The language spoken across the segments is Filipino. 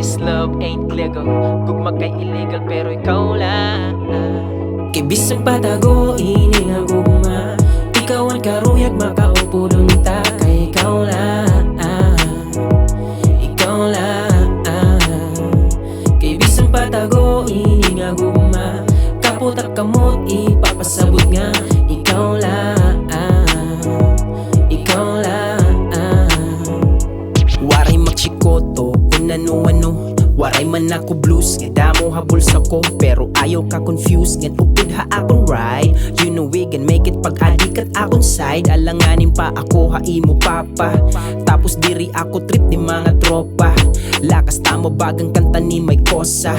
This love ain't legal. Gugma kay illegal pero ikaw lang. Kay bisang patago, ini nga gugma. Ikaw ang karuyag, makaupo dun ta. Kay ikaw lang, ikaw lang. Kay bisang patago, ini nga gugma. Kapot at kamot, ipapasabot nga. Ikaw lang, ikaw lang. Waray magchikoto kung ano-ano. Waray man ako blues, nga damo habol sa ko. Pero ayaw ka confused, nga upod ha akong ride. You know we can make it pag adik at akong side. Alanganin pa ako, haimo papa. Tapos diri ako trip ni mga tropa. Lakas tamo bagang kanta ni may kosa.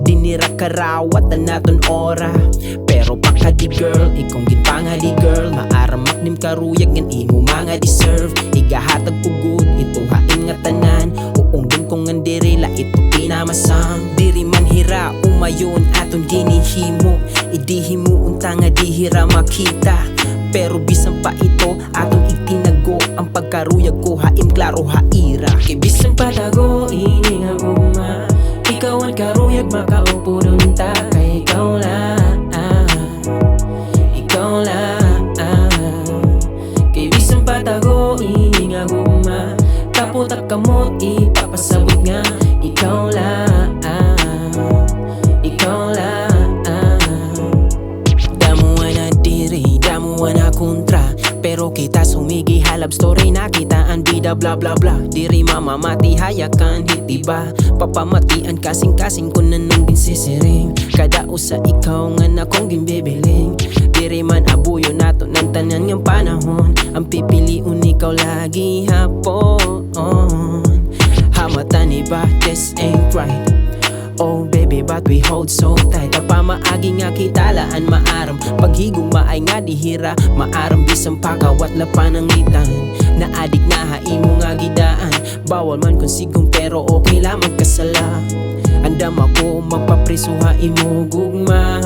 Dinira karawat na naton ora. Pero pakadi girl, ikong ginpangadi girl. Maaramak nim karuyag, ngan imo mga deserve. Igahatag ugod, ito hain nga tanan. Uungdon ko ngan dirila, ito pinamasang. Diri man hira, umayon aton ginihimo. Idihimo unta nga dihira makita. Pero bisan pa ito, aton itinago. Ang pagkaruyag ko haim klaro haira. Kay bisan patago, ini nga gugma. Ikaw ang karuyag, makaupo dun ta. Kay ikaw lang, ikaw lang. Kay bisan patago, ini nga gugma. Kapot at kamot, ipapasabot nga. Ikaw lang, ikaw lang. Damuan na diri, damuan na kontra. Pero kita sumigi halab story na kita ang bida bla bla bla. Diri mamamati hayakan hitiba. Papamatian kasing-kasing ko na nung ginsisiring. Kada usa ikaw nga na kong ginbibiling. Diri man abuyo nato ng tanan ng panahon. Ang pipiliun ikaw lagi hapon. Hamatan iba, this ain't right. Oh baby, but we hold so tight. Pamaagi nga kitalaan maaram. Paghigong maay nga dihira. Maaram bisang pakawat la panangitan. Naadik na haimo nga gidaan. Bawal man kung sigong pero okay lang magkasala. Andam ako magpapriso haimo gugma.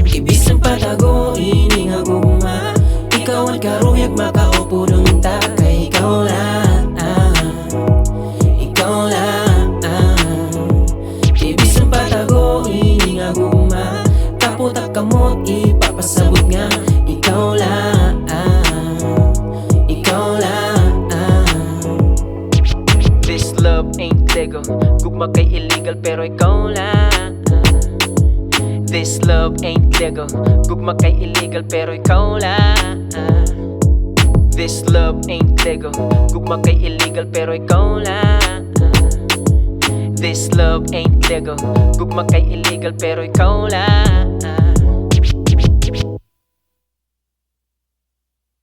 Kay bisang patago, ini nga gugma. Ikaw ang karuyag, makaupo dun ta. Kay ikaw lang, ikaw lang. Kay bisang patago, ini nga gugma. Kapot at kamot, ipapasabot nga. Ikaw lang, ikaw lang. This love ain't legal. Gugma kay illegal pero ikaw lang. This love ain't legal. Gugma kay illegal pero ikaw lang. This love ain't legal. Gugma kay illegal pero ikaw lang. This love ain't legal. Gugma kay illegal pero ikaw lang.